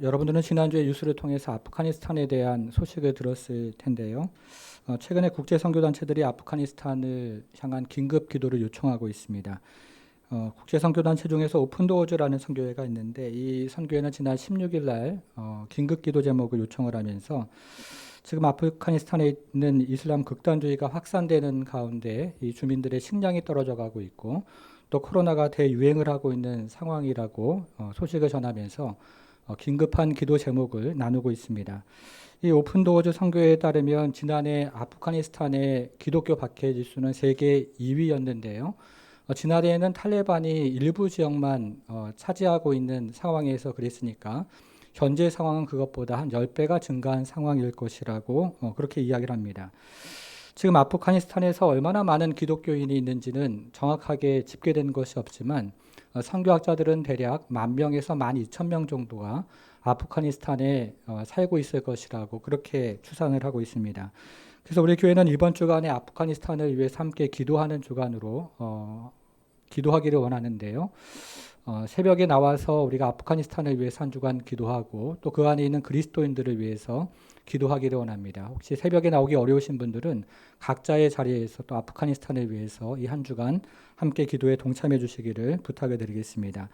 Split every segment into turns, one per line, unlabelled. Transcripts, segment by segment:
여러분들은 지난주에 뉴스를 통해서 아프가니스탄에 대한 소식을 들었을 텐데요. 최근에 국제선교단체들이 아프가니스탄을 향한 긴급 기도를 요청하고 있습니다. 국제선교단체 중에서 오픈도어즈라는 선교회가 있는데 이 선교회는 지난 16일 날 긴급 기도 제목을 요청을 하면서 지금 아프가니스탄에 있는 이슬람 극단주의가 확산되는 가운데 이 주민들의 식량이 떨어져 가고 있고 또 코로나가 대유행을 하고 있는 상황이라고 소식을 전하면서 긴급한 기도 제목을 나누고 있습니다. 이 오픈도어즈 선교회에 따르면 지난해 아프가니스탄의 기독교 박해 지수는 세계 2위였는데요. 지난해에는 탈레반이 일부 지역만 차지하고 있는 상황에서 그랬으니까 현재 상황은 그것보다 한 10배가 증가한 상황일 것이라고 그렇게 이야기를 합니다. 지금 아프가니스탄에서 얼마나 많은 기독교인이 있는지는 정확하게 집계된 것이 없지만 선교학자들은 대략 10,000명에서 12,000명 정도가 아프가니스탄에 살고 있을 것이라고 그렇게 추산을 하고 있습니다. 그래서 우리 교회는 이번 주간에 아프가니스탄을 위해서 함께 기도하는 주간으로 기도하기를 원하는데요. 새벽에 나와서 우리가 아프가니스탄을 위해서 한 주간 기도하고 또 그 안에 있는 그리스도인들을 위해서 기도하기를 원합니다. 혹시 새벽에 나오기 어려우신 분들은 각자의 자리에서 또 아프가니스탄을 위해서 이 한 주간 함께 기도에 동참해 주시기를 부탁을 드리겠습니다.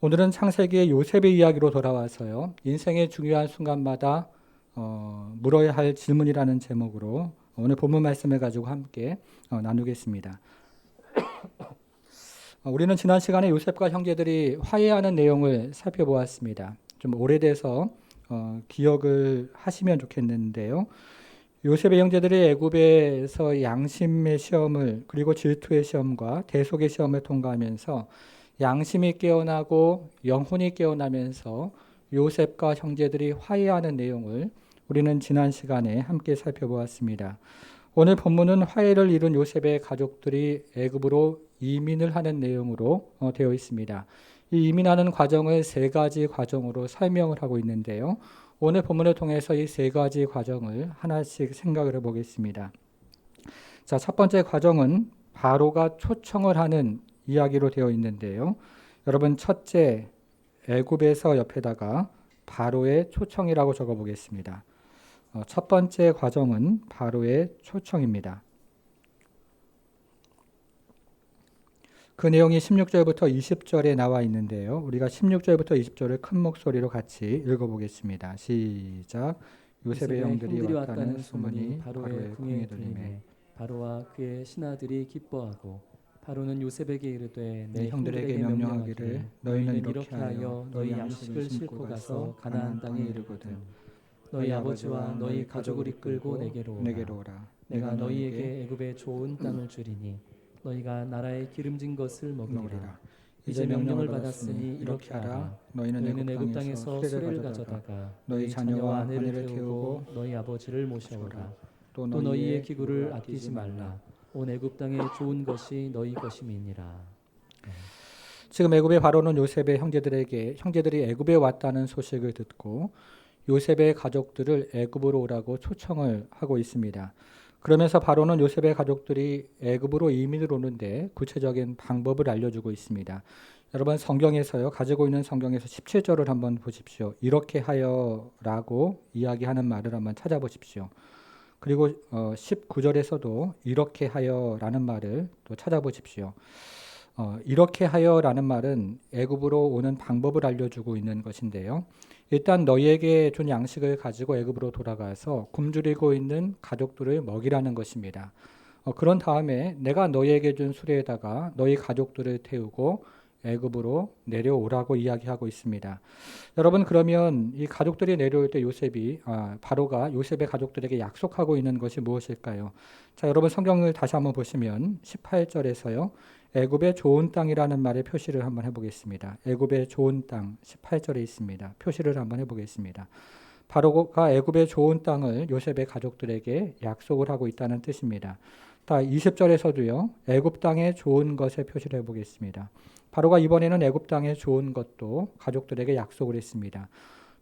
오늘은 창세기의 요셉의 이야기로 돌아와서요. 인생의 중요한 순간마다 물어야 할 질문이라는 제목으로 오늘 본문 말씀을 가지고 함께 나누겠습니다. 우리는 지난 시간에 요셉과 형제들이 화해하는 내용을 살펴보았습니다. 좀 오래돼서 기억을 하시면 좋겠는데요. 요셉의 형제들이 애굽에서 양심의 시험을 그리고 질투의 시험과 대속의 시험을 통과하면서 양심이 깨어나고 영혼이 깨어나면서 요셉과 형제들이 화해하는 내용을 우리는 지난 시간에 함께 살펴보았습니다. 오늘 본문은 화해를 이룬 요셉의 가족들이 애굽으로 이민을 하는 내용으로 되어 있습니다. 이 이민하는 과정을 세 가지 과정으로 설명을 하고 있는데요. 오늘 본문을 통해서 이 세 가지 과정을 하나씩 생각을 해보겠습니다. 자, 첫 번째 과정은 바로가 초청을 하는 이야기로 되어 있는데요. 여러분 첫째 애굽에서 옆에다가 바로의 초청이라고 적어보겠습니다. 첫 번째 과정은 바로의 초청입니다. 그 내용이 16절부터 20절에 나와 있는데요. 우리가 16절부터 20절을 큰 목소리로 같이 읽어보겠습니다. 시작. 요셉의 형들이 왔다는 소문이 바로의 궁에 들리매
바로와 그의 신하들이 기뻐하고 바로는 요셉에게 이르되
네 형들에게 명령하기를 너희는 이렇게 하여 너희
양식을 싣고 가서 가나안 땅에 이르거든 너희 아버지와 너희 가족을 이끌고 내게로 오라. 내가 너희에게 애굽의 좋은 땅을 주리니 너희가 나라의 기름진 것을 먹으리라. 이제 명령을 받았으니 이렇게 하라. 너희는 애굽 땅에서 수레를 가져다가 너희 자녀와 아내를 태우고 너희 아버지를 모셔오라. 또 너희의 기구를 아끼지 말라. 온 애굽 땅에 좋은 것이 너희 것임이니라.
지금 애굽의 바로는 요셉의 형제들이 애굽에 왔다는 소식을 듣고 요셉의 가족들을 애굽으로 오라고 초청을 하고 있습니다. 그러면서 바로는 요셉의 가족들이 애굽으로 이민을 오는데 구체적인 방법을 알려주고 있습니다. 여러분 성경에서요, 가지고 있는 성경에서 17절을 한번 보십시오. 이렇게 하여라고 이야기하는 말을 한번 찾아보십시오. 그리고 19절에서도 이렇게 하여라는 말을 또 찾아보십시오. 이렇게 하여라는 말은 애굽으로 오는 방법을 알려주고 있는 것인데요. 일단 너희에게 준 양식을 가지고 애굽으로 돌아가서 굶주리고 있는 가족들을 먹이라는 것입니다. 그런 다음에 내가 너희에게 준 수레에다가 너희 가족들을 태우고 애굽으로 내려오라고 이야기하고 있습니다. 여러분 그러면 이 가족들이 내려올 때 바로가 요셉의 가족들에게 약속하고 있는 것이 무엇일까요? 자, 여러분 성경을 다시 한번 보시면 18절에서요. 애굽의 좋은 땅이라는 말의 표시를 한번 해보겠습니다. 애굽의 좋은 땅 18절에 있습니다. 표시를 한번 해보겠습니다. 바로가 애굽의 좋은 땅을 요셉의 가족들에게 약속을 하고 있다는 뜻입니다. 20절에서도요. 애굽 땅의 좋은 것에 표시를 해보겠습니다. 바로가 이번에는 애굽 땅의 좋은 것도 가족들에게 약속을 했습니다.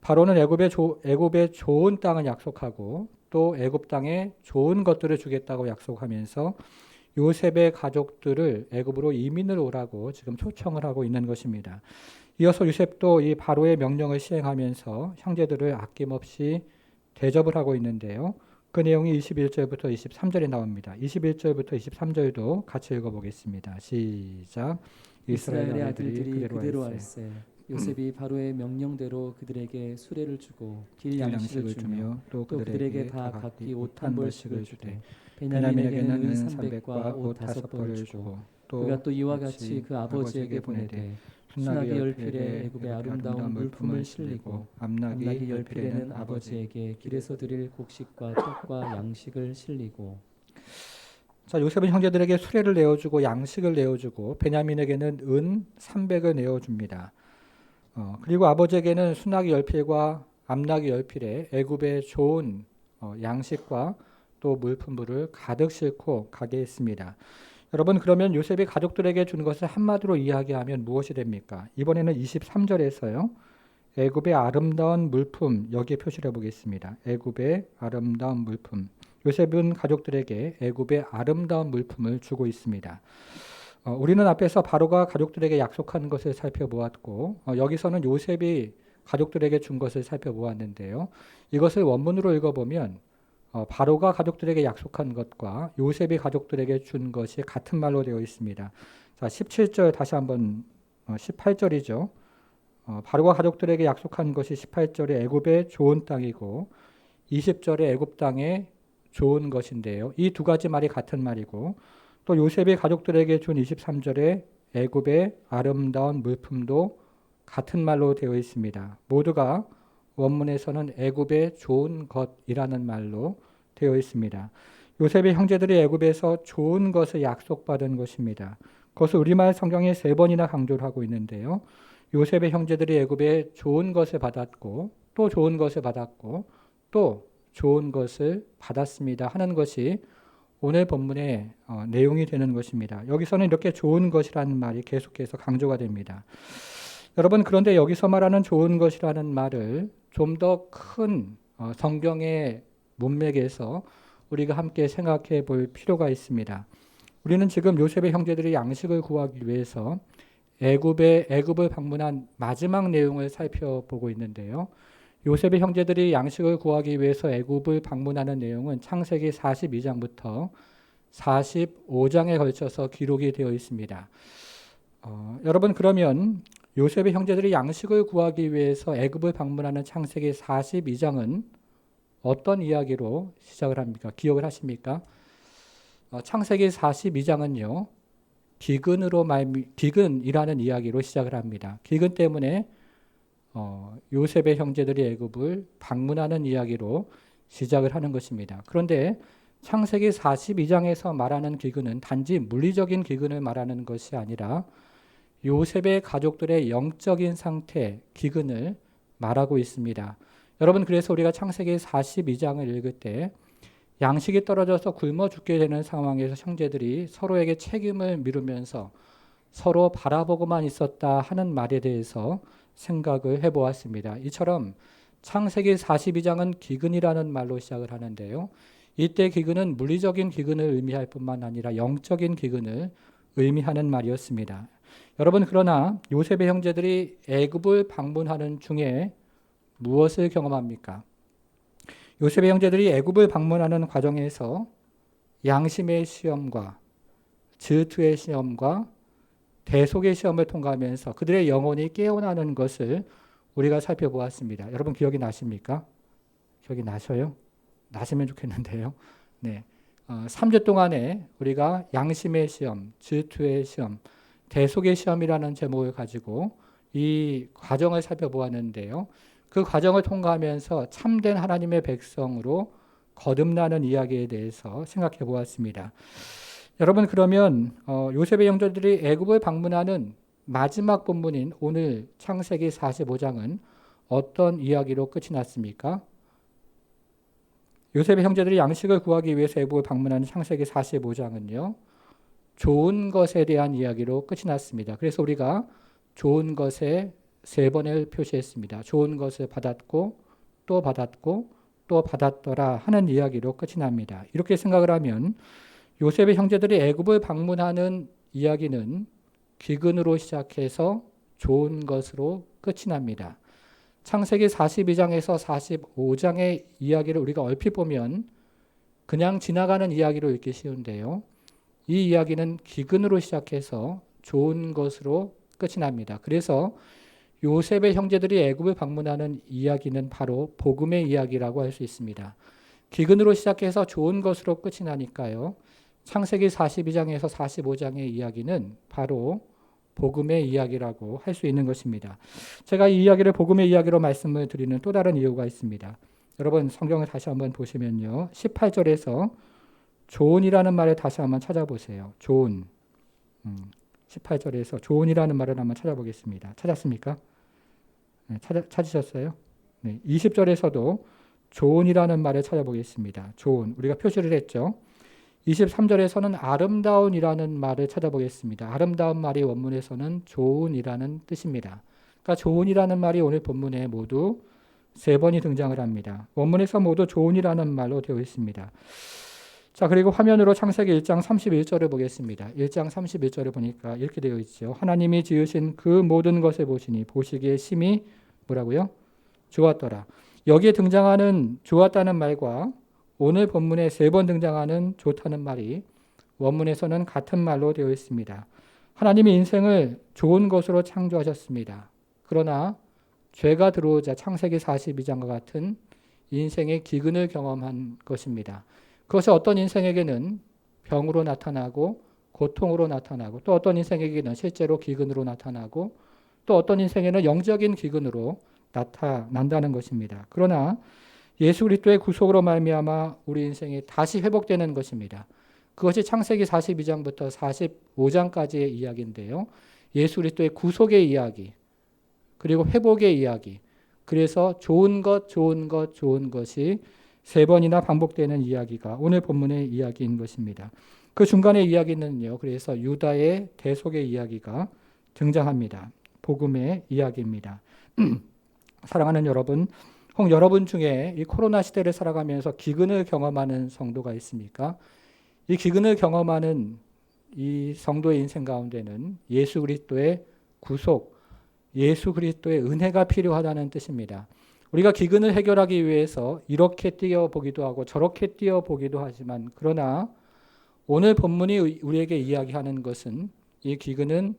바로는 애굽의 좋은 땅을 약속하고 또 애굽 땅에 좋은 것들을 주겠다고 약속하면서 요셉의 가족들을 애굽으로 이민을 오라고 지금 초청을 하고 있는 것입니다. 이어서 요셉도 이 바로의 명령을 시행하면서 형제들을 아낌없이 대접을 하고 있는데요. 그 내용이 21절부터 23절에 나옵니다. 21절부터 23절도 같이 읽어보겠습니다. 시작.
이스라엘의 아들들이 그대로 할세. 요셉이 바로의 명령대로 그들에게 수레를 주고 길 양식을 주며 또 그들에게 다 각기 옷 한 벌씩을 주되 베냐민에게는 은 300과 옷 5벌을 주고 그가 또 이와 같이 그 아버지에게 보내되 순나기 열필에 애굽의 아름다운 물품을 실리고 암나기 열필에는 아버지에게 길에서 드릴 곡식과 떡과 양식을 실리고.
자, 요셉은 형제들에게 수레를 내어주고 양식을 내어주고 베냐민에게는 은 300을 내어줍니다. 그리고 아버지에게는 순나기 열필과 암나기 열필에 애굽의 좋은 양식과 또 물품들을 가득 싣고 가게 했습니다. 여러분, 그러면 요셉이 가족들에게 준 것을 한마디로 이야기하면 무엇이 됩니까? 이번에는 23절에서요. 애굽의 아름다운 물품, 여기에 표시를 해보겠습니다. 애굽의 아름다운 물품. 요셉은 가족들에게 애굽의 아름다운 물품을 주고 있습니다. 우리는 앞에서 바로가 가족들에게 약속한 것을 살펴보았고 여기서는 요셉이 가족들에게 준 것을 살펴보았는데요. 이것을 원문으로 읽어보면 바로가 가족들에게 약속한 것과 요셉이 가족들에게 준 것이 같은 말로 되어 있습니다. 자, 17절 다시 한번 18절이죠. 바로가 가족들에게 약속한 것이 18절에 애굽의 좋은 땅이고 20절에 애굽 땅에 좋은 것인데요. 이 두 가지 말이 같은 말이고 또 요셉이 가족들에게 준 23절에 애굽의 아름다운 물품도 같은 말로 되어 있습니다. 모두가 원문에서는 애굽의 좋은 것이라는 말로 되어 있습니다. 요셉의 형제들이 애굽에서 좋은 것을 약속받은 것입니다. 그것을 우리말 성경에 3번이나 강조를 하고 있는데요. 요셉의 형제들이 애굽에 좋은 것을 받았고 또 좋은 것을 받았고 또 좋은 것을 받았습니다 하는 것이 오늘 본문의 내용이 되는 것입니다. 여기서는 이렇게 좋은 것이라는 말이 계속해서 강조가 됩니다. 여러분, 그런데 여기서 말하는 좋은 것이라는 말을 좀 더 큰 성경의 문맥에서 우리가 함께 생각해 볼 필요가 있습니다. 우리는 지금 요셉의 형제들이 양식을 구하기 위해서 애굽을 방문한 마지막 내용을 살펴보고 있는데요. 요셉의 형제들이 양식을 구하기 위해서 애굽을 방문하는 내용은 창세기 42장부터 45장에 걸쳐서 기록이 되어 있습니다. 여러분, 그러면 요셉의 형제들이 양식을 구하기 위해서 애굽을 방문하는 창세기 42장은 어떤 이야기로 시작을 합니까? 기억을 하십니까? 창세기 42장은요. 기근이라는 이야기로 시작을 합니다. 기근 때문에 요셉의 형제들이 애굽을 방문하는 이야기로 시작을 하는 것입니다. 그런데 창세기 42장에서 말하는 기근은 단지 물리적인 기근을 말하는 것이 아니라 요셉의 가족들의 영적인 상태, 기근을 말하고 있습니다. 여러분, 그래서 우리가 창세기 42장을 읽을 때 양식이 떨어져서 굶어 죽게 되는 상황에서 형제들이 서로에게 책임을 미루면서 서로 바라보고만 있었다 하는 말에 대해서 생각을 해보았습니다. 이처럼 창세기 42장은 기근이라는 말로 시작을 하는데요. 이때 기근은 물리적인 기근을 의미할 뿐만 아니라 영적인 기근을 의미하는 말이었습니다. 여러분, 그러나 요셉의 형제들이 애굽을 방문하는 중에 무엇을 경험합니까? 요셉의 형제들이 애굽을 방문하는 과정에서 양심의 시험과 질투의 시험과 대속의 시험을 통과하면서 그들의 영혼이 깨어나는 것을 우리가 살펴보았습니다. 여러분, 기억이 나십니까? 기억이 나셔요? 나시면 좋겠는데요. 네. 3주 동안에 우리가 양심의 시험, 질투의 시험, 대속의 시험이라는 제목을 가지고 이 과정을 살펴보았는데요. 그 과정을 통과하면서 참된 하나님의 백성으로 거듭나는 이야기에 대해서 생각해 보았습니다. 여러분, 그러면 요셉의 형제들이 애굽을 방문하는 마지막 본문인 오늘 창세기 45장은 어떤 이야기로 끝이 났습니까? 요셉의 형제들이 양식을 구하기 위해서 애굽을 방문하는 창세기 45장은요. 좋은 것에 대한 이야기로 끝이 났습니다. 그래서 우리가 좋은 것에 3번을 표시했습니다. 좋은 것을 받았고 또 받았고 또 받았더라 하는 이야기로 끝이 납니다. 이렇게 생각을 하면 요셉의 형제들이 애굽을 방문하는 이야기는 기근으로 시작해서 좋은 것으로 끝이 납니다. 창세기 42장에서 45장의 이야기를 우리가 얼핏 보면 그냥 지나가는 이야기로 읽기 쉬운데요. 이 이야기는 기근으로 시작해서 좋은 것으로 끝이 납니다. 그래서 요셉의 형제들이 애굽을 방문하는 이야기는 바로 복음의 이야기라고 할 수 있습니다. 기근으로 시작해서 좋은 것으로 끝이 나니까요. 창세기 42장에서 45장의 이야기는 바로 복음의 이야기라고 할 수 있는 것입니다. 제가 이 이야기를 복음의 이야기로 말씀을 드리는 또 다른 이유가 있습니다. 여러분 성경을 다시 한번 보시면요. 18절에서 좋은이라는 말을 다시 한번 찾아보세요. 좋은. 18절에서 좋은이라는 말을 한번 찾아보겠습니다. 찾았습니까? 네, 찾으셨어요? 네, 20절에서도 좋은이라는 말을 찾아보겠습니다. 좋은. 우리가 표시를 했죠. 23절에서는 아름다운이라는 말을 찾아보겠습니다. 아름다운 말이 원문에서는 좋은이라는 뜻입니다. 그러니까 좋은이라는 말이 오늘 본문에 모두 3번이 등장을 합니다. 원문에서 모두 좋은이라는 말로 되어 있습니다. 자, 그리고 화면으로 창세기 1장 31절을 보겠습니다. 1장 31절을 보니까 이렇게 되어 있죠. 하나님이 지으신 그 모든 것을 보시니 보시기에 심히 뭐라고요? 좋았더라. 여기에 등장하는 좋았다는 말과 오늘 본문에 3번 등장하는 좋다는 말이 원문에서는 같은 말로 되어 있습니다. 하나님이 인생을 좋은 것으로 창조하셨습니다. 그러나 죄가 들어오자 창세기 42장과 같은 인생의 기근을 경험한 것입니다. 그것이 어떤 인생에게는 병으로 나타나고 고통으로 나타나고 또 어떤 인생에게는 실제로 기근으로 나타나고 또 어떤 인생에는 영적인 기근으로 나타난다는 것입니다. 그러나 예수 그리스도의 구속으로 말미암아 우리 인생이 다시 회복되는 것입니다. 그것이 창세기 42장부터 45장까지의 이야기인데요. 예수 그리스도의 구속의 이야기 그리고 회복의 이야기 그래서 좋은 것이 3번이나 반복되는 이야기가 오늘 본문의 이야기인 것입니다. 그 중간의 이야기는요. 그래서 유다의 대속의 이야기가 등장합니다. 복음의 이야기입니다. 사랑하는 여러분, 혹 여러분 중에 이 코로나 시대를 살아가면서 기근을 경험하는 성도가 있습니까? 이 기근을 경험하는 이 성도의 인생 가운데는 예수 그리스도의 구속, 예수 그리스도의 은혜가 필요하다는 뜻입니다. 우리가 기근을 해결하기 위해서 이렇게 뛰어보기도 하고 저렇게 뛰어보기도 하지만 그러나 오늘 본문이 우리에게 이야기하는 것은 이 기근은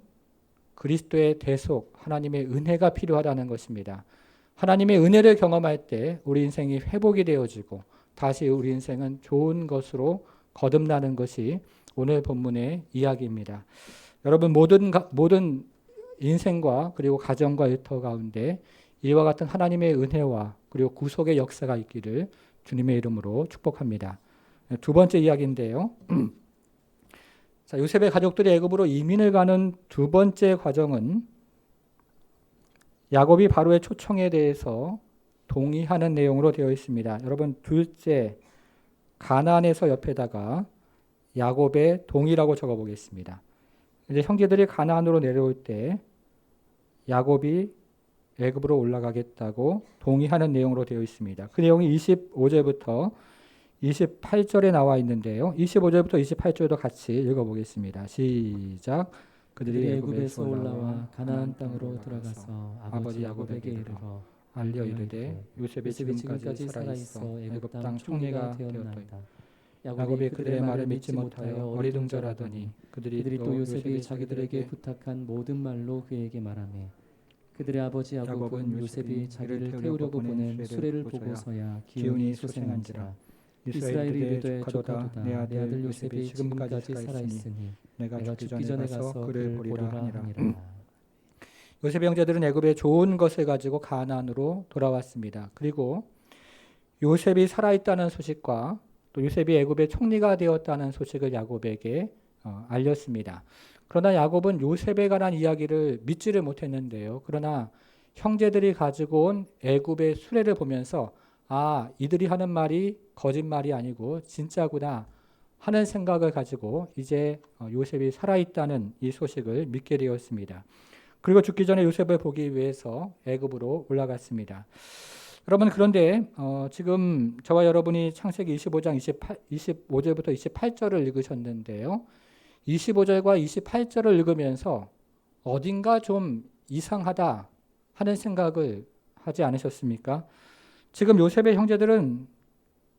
그리스도의 대속, 하나님의 은혜가 필요하다는 것입니다. 하나님의 은혜를 경험할 때 우리 인생이 회복이 되어지고 다시 우리 인생은 좋은 것으로 거듭나는 것이 오늘 본문의 이야기입니다. 여러분 모든 인생과 그리고 가정과 일터 가운데 이와 같은 하나님의 은혜와 그리고 구속의 역사가 있기를 주님의 이름으로 축복합니다. 2번째 이야기인데요. 자, 요셉의 가족들이 애굽으로 이민을 가는 2번째 과정은 야곱이 바로의 초청에 대해서 동의하는 내용으로 되어 있습니다. 여러분 둘째 가나안에서 옆에다가 야곱의 동의라고 적어보겠습니다. 이제 형제들이 가나안으로 내려올 때 야곱이 애굽으로 올라가겠다고 동의하는 내용으로 되어 있습니다. 그 내용이 25절부터 28절에 나와 있는데요. 25절부터 28절도 같이 읽어보겠습니다. 시작. 그들이
애굽에서 올라와 가나안 땅으로 들어가서 아버지 야곱에게 이르러
알려 이르되 요셉이 지금까지 살아있어 애굽 땅 총리가 되었나이다. 야곱이 그들의 말을 믿지 못하여 어리둥절하더니 그들이
또 요셉이 자기들에게 부탁한 모든 말로 그에게 말하매 그들의 아버지 야곱은 요셉이 자기를 태우려고 보낸 수레를 보고서야 기운이 솟아난지라. 이스라엘이 이르되 조카도다 내 아들 요셉이 지금까지 살아있으니 내가 죽기 전에 가서 그를 보리라 하니라.
요셉의 형제들은 애굽의 좋은 것을 가지고 가나안으로 돌아왔습니다. 그리고 요셉이 살아있다는 소식과 또 요셉이 애굽의 총리가 되었다는 소식을 야곱에게 알렸습니다. 그러나 야곱은 요셉에 관한 이야기를 믿지를 못했는데요. 그러나 형제들이 가지고 온 애굽의 수레를 보면서 이들이 하는 말이 거짓말이 아니고 진짜구나 하는 생각을 가지고 이제 요셉이 살아있다는 이 소식을 믿게 되었습니다. 그리고 죽기 전에 요셉을 보기 위해서 애굽으로 올라갔습니다. 여러분 그런데 지금 저와 여러분이 창세기 25장 25절부터 28절을 읽으셨는데요. 25절과 28절을 읽으면서 어딘가 좀 이상하다 하는 생각을 하지 않으셨습니까? 지금 요셉의 형제들은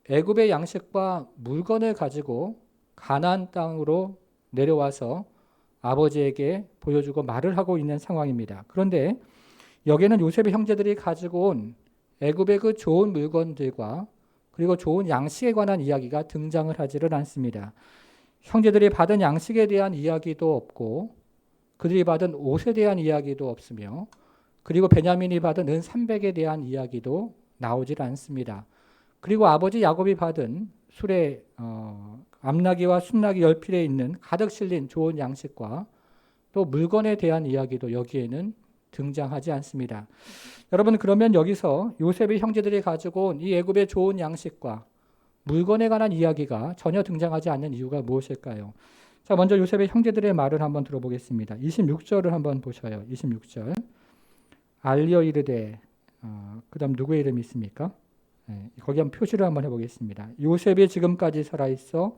애굽의 양식과 물건을 가지고 가나안 땅으로 내려와서 아버지에게 보여주고 말을 하고 있는 상황입니다. 그런데 여기에는 요셉의 형제들이 가지고 온 애굽의 그 좋은 물건들과 그리고 좋은 양식에 관한 이야기가 등장을 하지를 않습니다. 형제들이 받은 양식에 대한 이야기도 없고 그들이 받은 옷에 대한 이야기도 없으며 그리고 베냐민이 받은 은 300에 대한 이야기도 나오질 않습니다. 그리고 아버지 야곱이 받은 술에 암나귀와 순나귀 10필에 있는 가득 실린 좋은 양식과 또 물건에 대한 이야기도 여기에는 등장하지 않습니다. 여러분, 그러면 여기서 요셉의 형제들이 가지고 온 이 애굽의 좋은 양식과 물건에 관한 이야기가 전혀 등장하지 않는 이유가 무엇일까요? 자, 먼저 요셉의 형제들의 말을 한번 들어보겠습니다. 26절을 한번 보셔요. 26절. 알리어 이르되, 그 다음 누구의 이름이 있습니까? 거기 한번 표시를 한번 해보겠습니다. 요셉이 지금까지 살아있어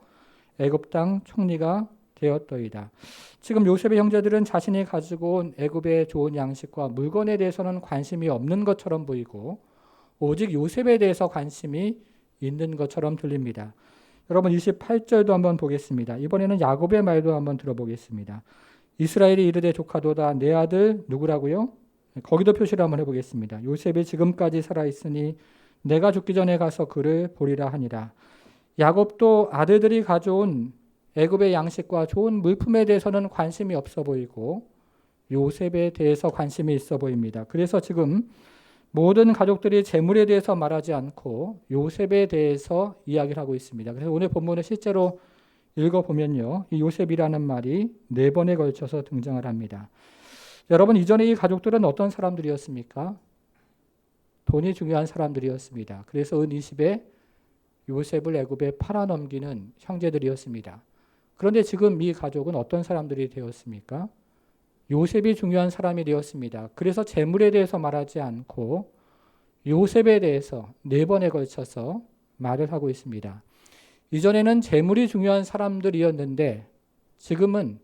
애굽 땅 총리가 되었더이다. 지금 요셉의 형제들은 자신이 가지고 온 애굽의 좋은 양식과 물건에 대해서는 관심이 없는 것처럼 보이고 오직 요셉에 대해서 관심이 있는 것처럼 들립니다. 여러분 28절도 한번 보겠습니다. 이번에는 야곱의 말도 한번 들어보겠습니다. 이스라엘이 이르되 조카도다 내 아들 누구라고요? 거기도 표시를 한번 해보겠습니다. 요셉이 지금까지 살아있으니 내가 죽기 전에 가서 그를 보리라 하니라. 야곱도 아들들이 가져온 애굽의 양식과 좋은 물품에 대해서는 관심이 없어 보이고 요셉에 대해서 관심이 있어 보입니다. 그래서 지금 모든 가족들이 재물에 대해서 말하지 않고 요셉에 대해서 이야기를 하고 있습니다. 그래서 오늘 본문을 실제로 읽어보면요. 이 요셉이라는 말이 4번에 걸쳐서 등장을 합니다. 여러분, 이전에 이 가족들은 어떤 사람들이었습니까? 돈이 중요한 사람들이었습니다. 그래서 은 20에 요셉을 애굽에 팔아넘기는 형제들이었습니다. 그런데 지금 이 가족은 어떤 사람들이 되었습니까? 요셉이 중요한 사람이 되었습니다. 그래서 재물에 대해서 말하지 않고 요셉에 대해서 4번에 걸쳐서 말을 하고 있습니다. 이전에는 재물이 중요한 사람들이었는데 지금은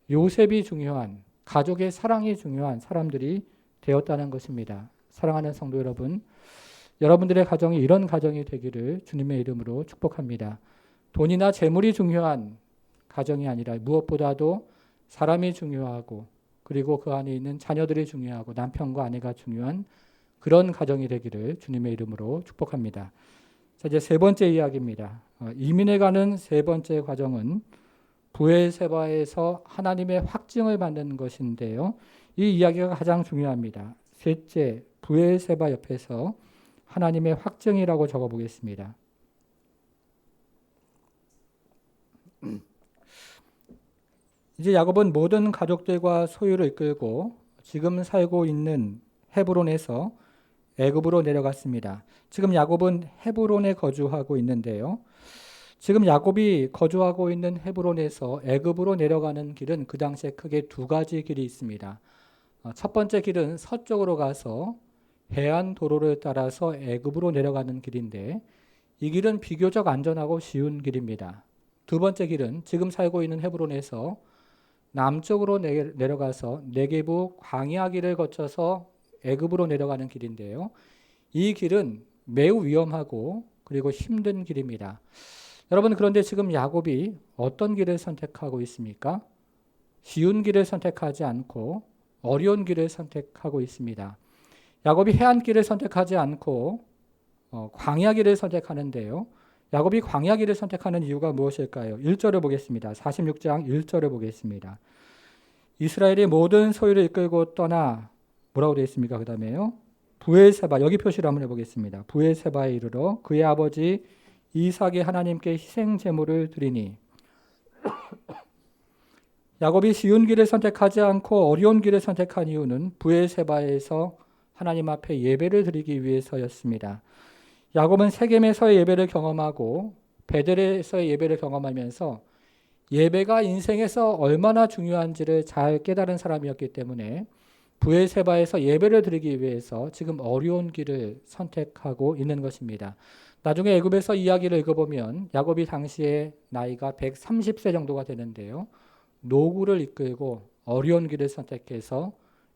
요셉이 중요한, 가족의 사랑이 중요한 사람들이 되었다는 것입니다. 사랑하는 성도 여러분, 여러분들의 가정이 이런 가정이 되기를 주님의 이름으로 축복합니다. 돈이나 재물이 중요한 가정이 아니라 무엇보다도 사람이 중요하고 그리고 그 안에 있는 자녀들이 중요하고 남편과 아내가 중요한 그런 가정이 되기를 주님의 이름으로 축복합니다. 자, 이제 3번째 이야기입니다. 이민에 가는 3번째 과정은 부엘세바에서 하나님의 확증을 받는 것인데요. 이 이야기가 가장 중요합니다. 셋째, 부엘세바 옆에서 하나님의 확증이라고 적어보겠습니다. 이제 야곱은 모든 가족들과 소유를 이끌고 지금 살고 있는 헤브론에서 애굽으로 내려갔습니다. 지금 야곱은 헤브론에 거주하고 있는데요. 지금 야곱이 거주하고 있는 헤브론에서 애굽으로 내려가는 길은 그 당시에 크게 2가지 길이 있습니다. 첫 번째 길은 서쪽으로 가서 해안 도로를 따라서 애굽으로 내려가는 길인데 이 길은 비교적 안전하고 쉬운 길입니다. 두 번째 길은 지금 살고 있는 헤브론에서 남쪽으로 내려가서 네게부 광야 길을 거쳐서 애굽으로 내려가는 길인데요. 이 길은 매우 위험하고 그리고 힘든 길입니다. 여러분, 그런데 지금 야곱이 어떤 길을 선택하고 있습니까? 쉬운 길을 선택하지 않고 어려운 길을 선택하고 있습니다. 야곱이 해안길을 선택하지 않고 광야길을 선택하는데요. 야곱이 광야길을 선택하는 이유가 무엇일까요? 1절을 보겠습니다. 46장 1절을 보겠습니다. 이스라엘이 모든 소유를 이끌고 떠나 뭐라고 되어 있습니까? 그 다음에요. 부엘세바, 여기 표시를 한번 해보겠습니다. 부엘세바에 이르러 그의 아버지 이삭이 하나님께 희생 제물을 드리니 야곱이 쉬운 길을 선택하지 않고 어려운 길을 선택한 이유는 부엘세바에서 하나님 앞에 예배를 드리기 위해서였습니다. 야곱은 세겜에서의 예배를 경험하고 베델에서의 예배를 경험하면서 예배가 인생에서 얼마나 중요한지를 잘 깨달은 사람이었기 때문에 부엘세바에서 예배를 드리기 위해서 지금 어려운 길을 선택하고 있는 것입니다. 나중에 애굽에서 이야기를 읽어보면 야곱이 당시에 나이가 130세 정도가 되는데요. 노구를 이끌고 어려운 길을 선택해서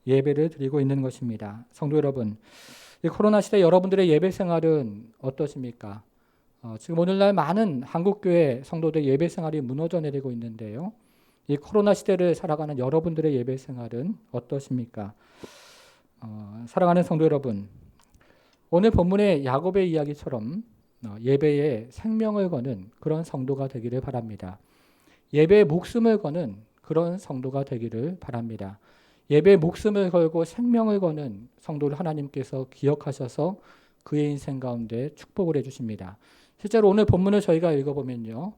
예배를 드리고 있는 것입니다. 성도 여러분, 이 코로나 시대 여러분들의 예배 생활은 어떠십니까? 지금 오늘날 많은 한국교회 성도들 예배 생활이 무너져 내리고 있는데요. 이 코로나 시대를 살아가는 여러분들의 예배 생활은 어떠십니까? 사랑하는 성도 여러분, 오늘 본문의 야곱의 이야기처럼 예배에 생명을 거는 그런 성도가 되기를 바랍니다. 예배에 목숨을 거는 그런 성도가 되기를 바랍니다. 예배에 목숨을 걸고 생명을 거는 성도를 하나님께서 기억하셔서 그의 인생 가운데 축복을 해주십니다. 실제로 오늘 본문을 저희가 읽어보면요,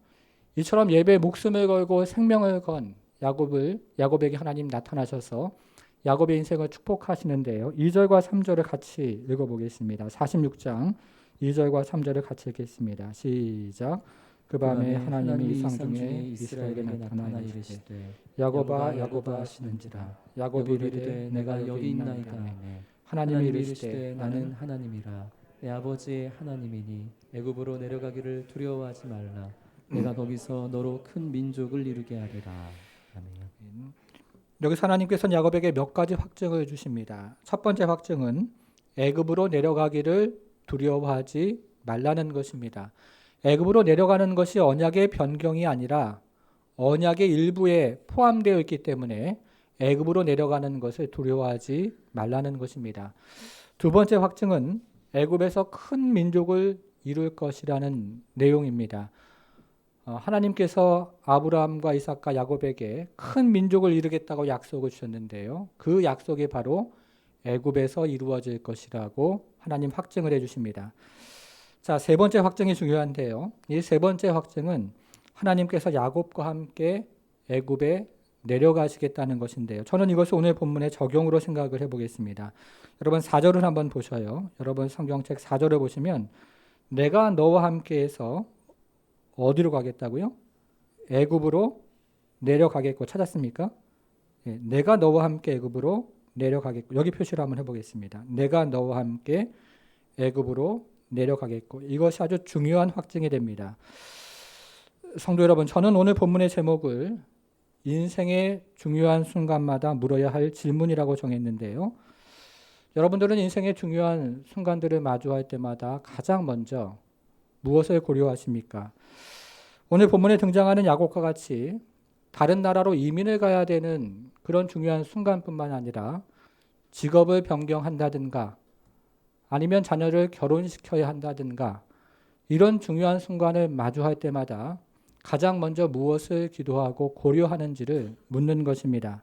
이처럼 예배에 목숨을 걸고 생명을 건 야곱에게 하나님 나타나셔서 야곱의 인생을 축복하시는데요. 2절과 3절을 같이 읽어보겠습니다. 46장 2절과 3절을 같이 읽겠습니다. 시작. 그 밤에 하나님이 이상 중에 이스라엘에게 나타나 이르시되 야곱아 야곱아 하시는지라. 야곱이 이르되 내가 여기 있나이다 하매 하나님이 이르시되 나는
하나님이라. 내 아버지의 하나님이니 애굽으로 내려가기를 두려워하지 말라. 내가 거기서 너로 큰 민족을 이루게 하리라. 아멘.
여기서 하나님께서는 야곱에게 몇 가지 확증을 주십니다. 첫 번째 확증은 애굽으로 내려가기를 두려워하지 말라는 것입니다. 애굽으로 내려가는 것이 언약의 변경이 아니라 언약의 일부에 포함되어 있기 때문에 애굽으로 내려가는 것을 두려워하지 말라는 것입니다. 두 번째 확증은 애굽에서 큰 민족을 이룰 것이라는 내용입니다. 하나님께서 아브라함과 이삭과 야곱에게 큰 민족을 이루겠다고 약속을 주셨는데요. 그 약속이 바로 애굽에서 이루어질 것이라고 하나님 확증을 해주십니다. 자, 세 번째 확증이 중요한데요. 이 세 번째 확증은 하나님께서 야곱과 함께 애굽에 내려가시겠다는 것인데요. 저는 이것을 오늘 본문의 적용으로 생각을 해보겠습니다. 여러분 4절을 한번 보셔요. 여러분 성경책 4절을 보시면 내가 너와 함께해서 어디로 가겠다고요? 애굽으로 내려가겠고 찾았습니까? 예, 내가 너와 함께 애굽으로 내려가겠고 여기 표시를 한번 해보겠습니다. 내가 너와 함께 애굽으로 내려가겠고 이것이 아주 중요한 확증이 됩니다. 성도 여러분, 저는 오늘 본문의 제목을 인생의 중요한 순간마다 물어야 할 질문이라고 정했는데요. 여러분들은 인생의 중요한 순간들을 마주할 때마다 가장 먼저 무엇을 고려하십니까? 오늘 본문에 등장하는 야곱과 같이 다른 나라로 이민을 가야 되는 그런 중요한 순간뿐만 아니라 직업을 변경한다든가 아니면 자녀를 결혼시켜야 한다든가 이런 중요한 순간을 마주할 때마다 가장 먼저 무엇을 기도하고 고려하는지를 묻는 것입니다.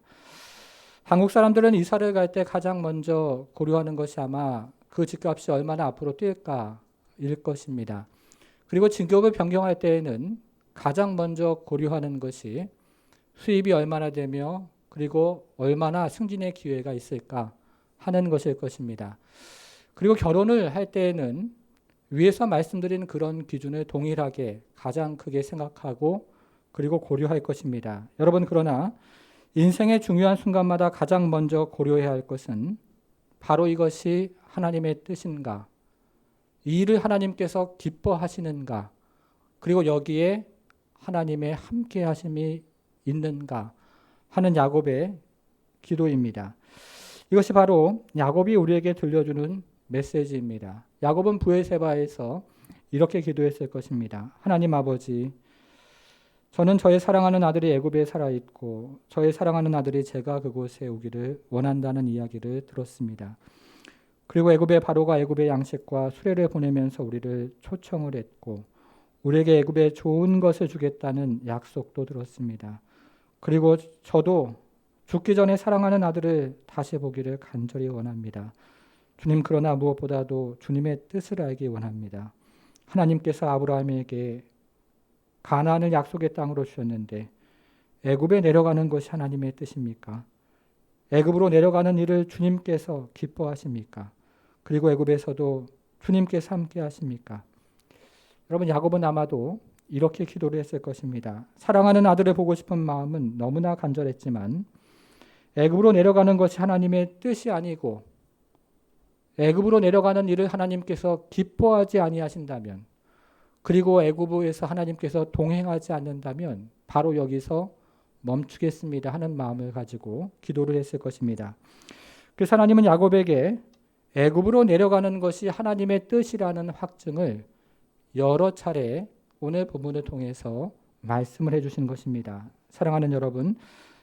한국 사람들은 이사를 갈 때 가장 먼저 고려하는 것이 아마 그 집값이 얼마나 앞으로 뛸까일 것입니다. 그리고 직업을 변경할 때에는 가장 먼저 고려하는 것이 수입이 얼마나 되며 그리고 얼마나 승진의 기회가 있을까 하는 것일 것입니다. 그리고 결혼을 할 때에는 위에서 말씀드린 그런 기준을 동일하게 가장 크게 생각하고 그리고 고려할 것입니다. 여러분, 그러나 인생의 중요한 순간마다 가장 먼저 고려해야 할 것은 바로 이것이 하나님의 뜻인가, 이 일을 하나님께서 기뻐하시는가, 그리고 여기에 하나님의 함께 하심이 있는가 하는 야곱의 기도입니다. 이것이 바로 야곱이 우리에게 들려주는 메시지입니다. 야곱은 브에세바에서 이렇게 기도했을 것입니다. 하나님 아버지, 저는 저의 사랑하는 아들이 애굽에 살아있고 저의 사랑하는 아들이 제가 그곳에 오기를 원한다는 이야기를 들었습니다. 그리고 애굽의 바로가 애굽의 양식과 수레를 보내면서 우리를 초청을 했고 우리에게 애굽에 좋은 것을 주겠다는 약속도 들었습니다. 그리고 저도 죽기 전에 사랑하는 아들을 다시 보기를 간절히 원합니다. 주님, 그러나 무엇보다도 주님의 뜻을 알기 원합니다. 하나님께서 아브라함에게 가나안을 약속의 땅으로 주셨는데 애굽에 내려가는 것이 하나님의 뜻입니까? 애굽으로 내려가는 일을 주님께서 기뻐하십니까? 그리고 애굽에서도 주님께서 함께 하십니까? 여러분, 야곱은 아마도 이렇게 기도를 했을 것입니다. 사랑하는 아들을 보고 싶은 마음은 너무나 간절했지만 애굽으로 내려가는 것이 하나님의 뜻이 아니고 애굽으로 내려가는 일을 하나님께서 기뻐하지 아니하신다면, 그리고 애굽에서 하나님께서 동행하지 않는다면 바로 여기서 멈추겠습니다 하는 마음을 가지고 기도를 했을 것입니다. 그래서 하나님은 야곱에게 애굽으로 내려가는 것이 하나님의 뜻이라는 확증을 여러 차례 오늘 본문을 통해서 말씀을 해주신 것입니다. 사랑하는 여러분,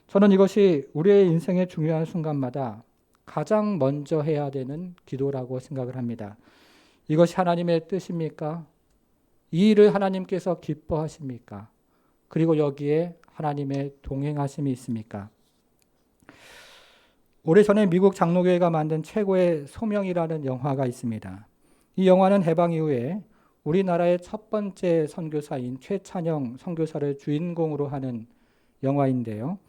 저는 이것이 우리의 인생의 중요한 순간마다 가장 먼저 해야 되는 기도라고 생각을 합니다. 이것이 하나님의 뜻입니까? 이 일을 하나님께서 기뻐하십니까? 그리고 여기에 하나님의 동행하심이 있습니까? 오래전에 미국 장로교회가 만든 최고의 소명이라는 영화가 있습니다. 이 영화는 해방 이후에 우리나라의 첫 번째 선교사인 최찬영 선교사를 주인공으로 하는 영화인데요.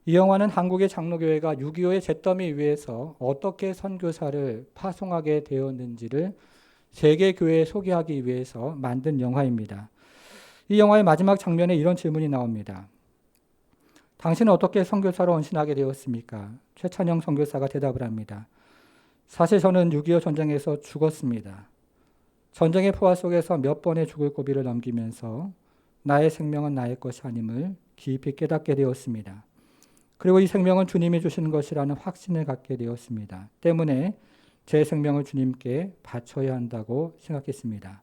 이 영화는 한국의 장로교회가 6.25의 잿더미 위에서 어떻게 선교사를 파송하게 되었는지를 세계교회에 소개하기 위해서 만든 영화입니다. 이 영화의 마지막 장면에 이런 질문이 나옵니다. 당신은 어떻게 선교사로 헌신하게 되었습니까? 최찬영 선교사가 대답을 합니다. 사실 저는 6.25 전쟁에서 죽었습니다. 전쟁의 포화 속에서 몇 번의 죽을 고비를 넘기면서 나의 생명은 나의 것이 아님을 깊이 깨닫게 되었습니다. 그리고 이 생명은 주님이 주신 것이라는 확신을 갖게 되었습니다. 때문에 제 생명을 주님께 바쳐야 한다고 생각했습니다.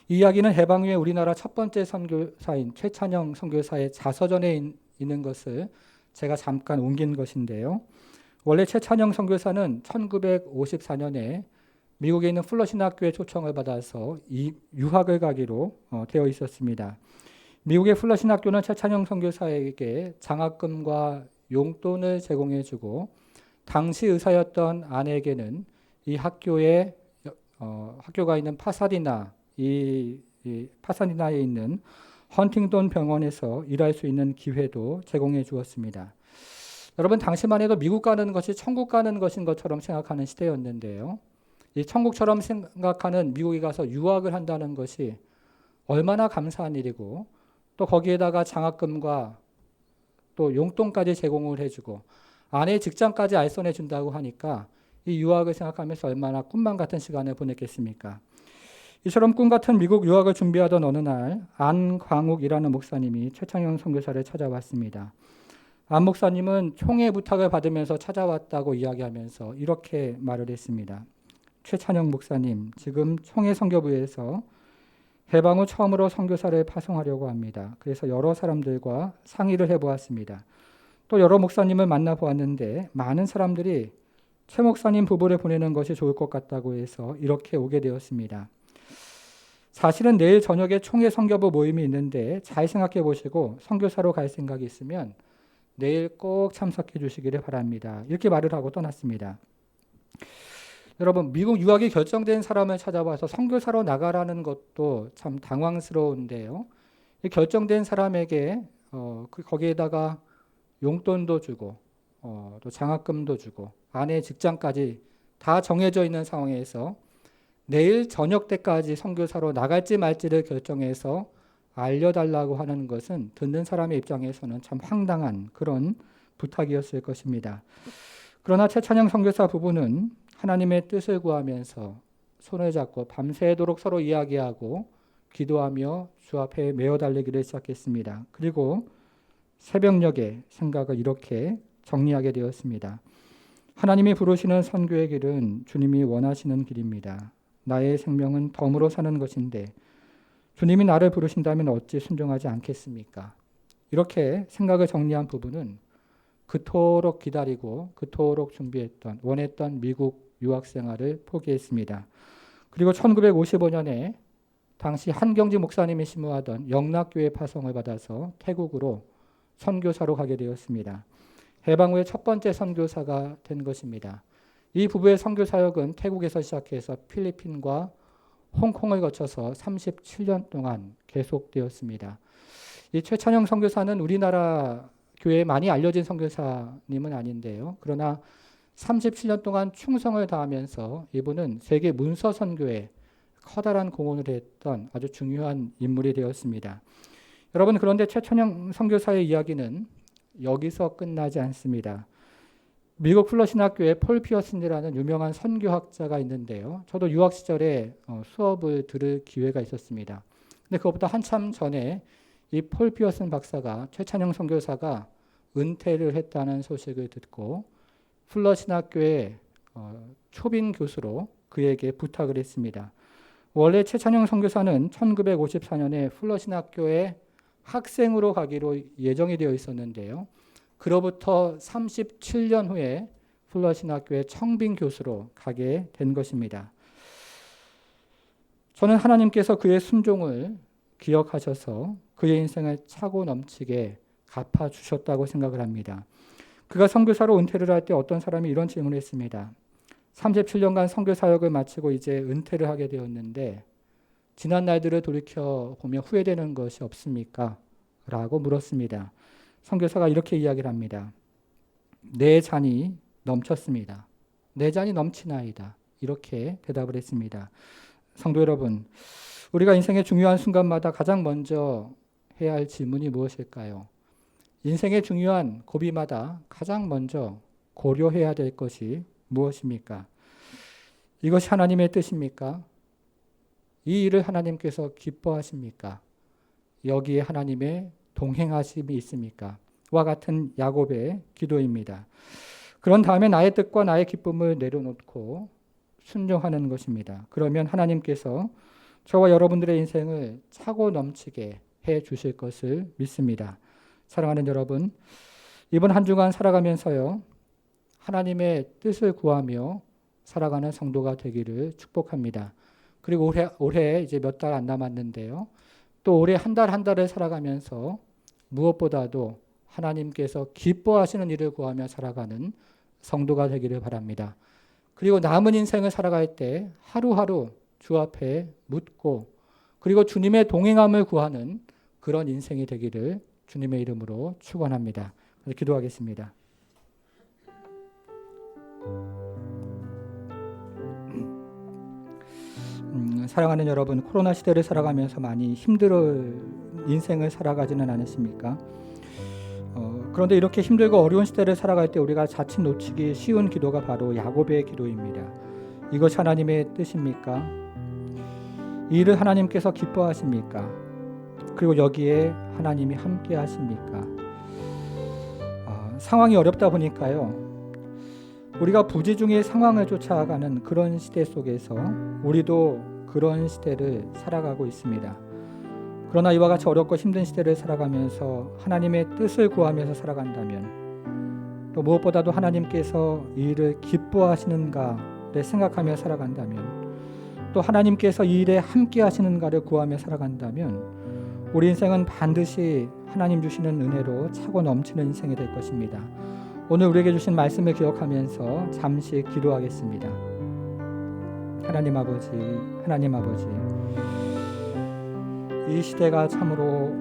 이 이야기는 해방 후에 우리나라 첫 번째 선교사인 최찬영 선교사의 자서전에 있는 것을 제가 잠깐 옮긴 것인데요. 원래 최찬영 선교사는 1954년에 미국에 있는 플러신 학교에 초청을 받아서 유학을 가기로 되어 있었습니다. 미국의 플러신 학교는 최찬영 선교사에게 장학금과 용돈을 제공해주고 당시 의사였던 아내에게는 이 학교에 학교가 있는 파사디나에 있는 헌팅돈 병원에서 일할 수 있는 기회도 제공해 주었습니다. 여러분, 당시만 해도 미국 가는 것이 천국 가는 것인 것처럼 생각하는 시대였는데요. 이 천국처럼 생각하는 미국에 가서 유학을 한다는 것이 얼마나 감사한 일이고 또 거기에다가 장학금과 또 용돈까지 제공을 해주고 아내의 직장까지 알선해 준다고 하니까 이 유학을 생각하면서 얼마나 꿈만 같은 시간을 보냈겠습니까? 이처럼 꿈같은 미국 유학을 준비하던 어느 날 안광욱이라는 목사님이 최찬영 선교사를 찾아왔습니다. 안 목사님은 총회 부탁을 받으면서 찾아왔다고 이야기하면서 이렇게 말을 했습니다. 최찬영 목사님, 지금 총회 선교부에서 해방 후 처음으로 선교사를 파송하려고 합니다. 그래서 여러 사람들과 상의를 해보았습니다. 또 여러 목사님을 만나보았는데 많은 사람들이 최 목사님 부부를 보내는 것이 좋을 것 같다고 해서 이렇게 오게 되었습니다. 사실은 내일 저녁에 총회 선교부 모임이 있는데 잘 생각해 보시고 선교사로 갈 생각이 있으면 내일 꼭 참석해 주시기를 바랍니다. 이렇게 말을 하고 떠났습니다. 여러분, 미국 유학이 결정된 사람을 찾아와서 선교사로 나가라는 것도 참 당황스러운데요. 이 결정된 사람에게 거기에다가 용돈도 주고 또 장학금도 주고 아내의 직장까지 다 정해져 있는 상황에서 내일 저녁 때까지 선교사로 나갈지 말지를 결정해서 알려달라고 하는 것은 듣는 사람의 입장에서는 참 황당한 그런 부탁이었을 것입니다. 그러나 최찬영 선교사 부부는 하나님의 뜻을 구하면서 손을 잡고 밤새도록 서로 이야기하고 기도하며 주 앞에 메어 달리기를 시작했습니다. 그리고 새벽녘에 생각을 이렇게 정리하게 되었습니다. 하나님이 부르시는 선교의 길은 주님이 원하시는 길입니다. 나의 생명은 덤으로 사는 것인데 주님이 나를 부르신다면 어찌 순종하지 않겠습니까? 이렇게 생각을 정리한 부부는 그토록 기다리고 그토록 준비했던 원했던 미국 유학 생활을 포기했습니다. 그리고 1955년에 당시 한경지 목사님이 심무하던 영락교회 파송을 받아서 태국으로 선교사로 가게 되었습니다. 해방 후에 첫 번째 선교사가 된 것입니다. 이 부부의 선교 사역은 태국에서 시작해서 필리핀과 홍콩을 거쳐서 37년 동안 계속되었습니다. 이 최찬영 선교사는 우리나라 교회에 많이 알려진 선교사님은 아닌데요. 그러나 37년 동안 충성을 다하면서 이분은 세계 문서 선교에 커다란 공헌을 했던 아주 중요한 인물이 되었습니다. 여러분, 그런데 최찬영 선교사의 이야기는 여기서 끝나지 않습니다. 미국 플러신 학교에 폴 피어슨이라는 유명한 선교학자가 있는데요. 저도 유학 시절에 수업을 들을 기회가 있었습니다. 근데 그것보다 한참 전에 이 폴 피어슨 박사가 최찬영 선교사가 은퇴를 했다는 소식을 듣고 플러신학교의 초빙 교수로 그에게 부탁을 했습니다. 원래 최찬영 선교사는 1954년에 플러신학교에 학생으로 가기로 예정이 되어 있었는데요. 그로부터 37년 후에 플러신학교의 청빙 교수로 가게 된 것입니다. 저는 하나님께서 그의 순종을 기억하셔서 그의 인생을 차고 넘치게 갚아주셨다고 생각을 합니다. 그가 선교사로 은퇴를 할 때 어떤 사람이 이런 질문을 했습니다. 37년간 선교 사역을 마치고 이제 은퇴를 하게 되었는데 지난 날들을 돌이켜보며 후회되는 것이 없습니까? 라고 물었습니다. 선교사가 이렇게 이야기를 합니다. 내 잔이 넘쳤습니다. 내 잔이 넘치나이다. 이렇게 대답을 했습니다. 성도 여러분, 우리가 인생의 중요한 순간마다 가장 먼저 해야 할 질문이 무엇일까요? 인생의 중요한 고비마다 가장 먼저 고려해야 될 것이 무엇입니까? 이것이 하나님의 뜻입니까? 이 일을 하나님께서 기뻐하십니까? 여기에 하나님의 동행하심이 있습니까? 와 같은 야곱의 기도입니다. 그런 다음에 나의 뜻과 나의 기쁨을 내려놓고 순종하는 것입니다. 그러면 하나님께서 저와 여러분들의 인생을 차고 넘치게 해 주실 것을 믿습니다. 사랑하는 여러분, 이번 한 주간 살아가면서요, 하나님의 뜻을 구하며 살아가는 성도가 되기를 축복합니다. 그리고 올해 이제 몇 달 안 남았는데요. 또 올해 한 달 한 달을 살아가면서 무엇보다도 하나님께서 기뻐하시는 일을 구하며 살아가는 성도가 되기를 바랍니다. 그리고 남은 인생을 살아갈 때 하루하루 주 앞에 묻고 그리고 주님의 동행함을 구하는 그런 인생이 되기를 주님의 이름으로 축원합니다. 기도하겠습니다. 사랑하는 여러분, 코로나 시대를 살아가면서 많이 힘든 인생을 살아가지는 않으십니까? 그런데 이렇게 힘들고 어려운 시대를 살아갈 때 우리가 자칫 놓치기 쉬운 기도가 바로 야곱의 기도입니다. 이것이 하나님의 뜻입니까? 이 일을 하나님께서 기뻐하십니까? 그리고 여기에 하나님이 함께 하십니까? 상황이 어렵다 보니까요, 우리가 부지중의 상황을 쫓아가는 그런 시대 속에서 우리도 그런 시대를 살아가고 있습니다. 그러나 이와 같이 어렵고 힘든 시대를 살아가면서 하나님의 뜻을 구하면서 살아간다면, 또 무엇보다도 하나님께서 이 일을 기뻐하시는가를 생각하며 살아간다면, 또 하나님께서 이 일에 함께 하시는가를 구하며 살아간다면 우리 인생은 반드시 하나님 주시는 은혜로 차고 넘치는 인생이 될 것입니다. 오늘 우리에게 주신 말씀을 기억하면서 잠시 기도하겠습니다. 하나님 아버지, 하나님 아버지, 이 시대가 참으로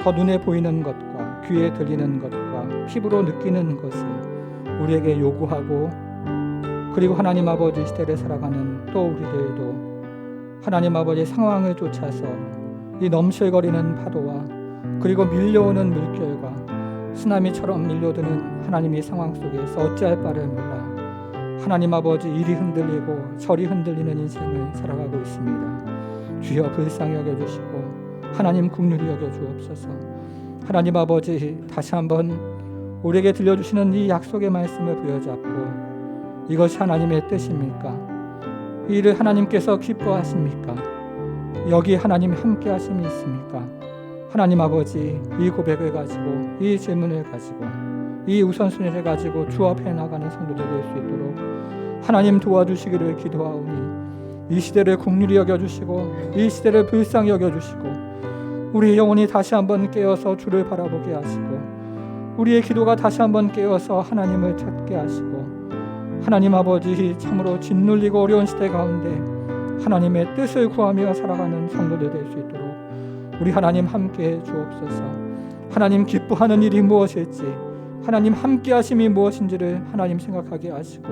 더 눈에 보이는 것과 귀에 들리는 것과 피부로 느끼는 것을 우리에게 요구하고, 그리고 하나님 아버지 시대를 살아가는 또 우리들도 하나님 아버지 상황을 쫓아서 이 넘실거리는 파도와 그리고 밀려오는 물결과 쓰나미처럼 밀려드는 하나님의 상황 속에서 어찌할 바를 몰라 하나님 아버지 이리 흔들리고 저리 흔들리는 인생을 살아가고 있습니다. 주여 불쌍히 여겨주시고 하나님 긍휼히 여겨주옵소서. 하나님 아버지, 다시 한번 우리에게 들려주시는 이 약속의 말씀을 부여잡고 이것이 하나님의 뜻입니까? 이 일을 하나님께서 기뻐하십니까? 여기 하나님이 함께 하심이 있습니까? 하나님 아버지, 이 고백을 가지고, 이 질문을 가지고, 이 우선순위를 가지고 주 앞에 나가는 성도들 될 수 있도록 하나님 도와주시기를 기도하오니, 이 시대를 긍휼히 여겨주시고 이 시대를 불쌍히 여겨주시고 우리 영혼이 다시 한번 깨어서 주를 바라보게 하시고 우리의 기도가 다시 한번 깨어서 하나님을 찾게 하시고, 하나님 아버지, 참으로 짓눌리고 어려운 시대 가운데 하나님의 뜻을 구하며 살아가는 성도들 될 수 있도록 우리 하나님 함께해 주옵소서. 하나님 기뻐하는 일이 무엇일지, 하나님 함께 하심이 무엇인지를 하나님 생각하게 하시고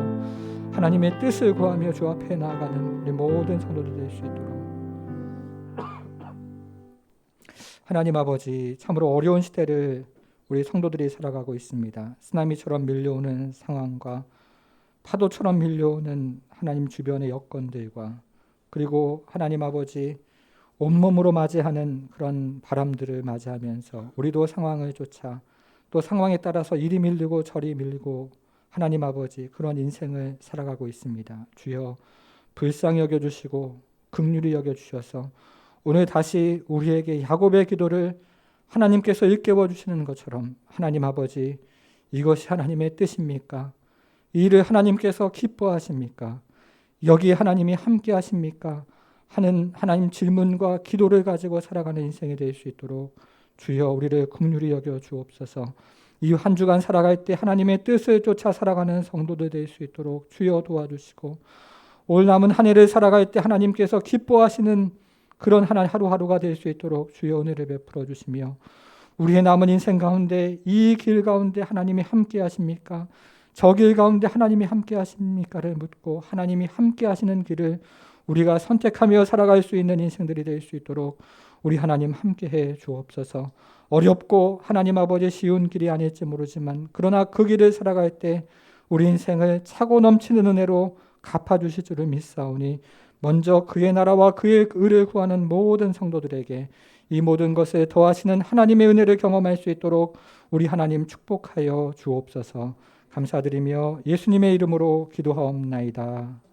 하나님의 뜻을 구하며 주 앞에 나아가는 우리 모든 성도들 될 수 있도록 하나님 아버지, 참으로 어려운 시대를 우리 성도들이 살아가고 있습니다. 쓰나미처럼 밀려오는 상황과 파도처럼 밀려오는 하나님 주변의 여건들과 그리고 하나님 아버지 온몸으로 맞이하는 그런 바람들을 맞이하면서 우리도 상황을 쫓아 또 상황에 따라서 이리 밀리고 저리 밀리고 하나님 아버지 그런 인생을 살아가고 있습니다. 주여 불쌍히 여겨주시고 긍휼히 여겨주셔서 오늘 다시 우리에게 야곱의 기도를 하나님께서 일깨워 주시는 것처럼 하나님 아버지 이것이 하나님의 뜻입니까? 이 일을 하나님께서 기뻐하십니까? 여기에 하나님이 함께 하십니까? 하는 하나님 질문과 기도를 가지고 살아가는 인생이 될 수 있도록 주여 우리를 긍휼히 여겨 주옵소서. 이 한 주간 살아갈 때 하나님의 뜻을 쫓아 살아가는 성도들 될 수 있도록 주여 도와주시고 올 남은 한 해를 살아갈 때 하나님께서 기뻐하시는 그런 하루하루가 될 수 있도록 주여 은혜를 베풀어 주시며 우리의 남은 인생 가운데 이 길 가운데 하나님이 함께 하십니까? 저 길 가운데 하나님이 함께 하십니까를 묻고 하나님이 함께 하시는 길을 우리가 선택하며 살아갈 수 있는 인생들이 될 수 있도록 우리 하나님 함께 해 주옵소서. 어렵고 하나님 아버지 쉬운 길이 아닐지 모르지만 그러나 그 길을 살아갈 때 우리 인생을 차고 넘치는 은혜로 갚아주실 줄을 믿사오니 먼저 그의 나라와 그의 의를 구하는 모든 성도들에게 이 모든 것을 더하시는 하나님의 은혜를 경험할 수 있도록 우리 하나님 축복하여 주옵소서. 감사드리며 예수님의 이름으로 기도하옵나이다.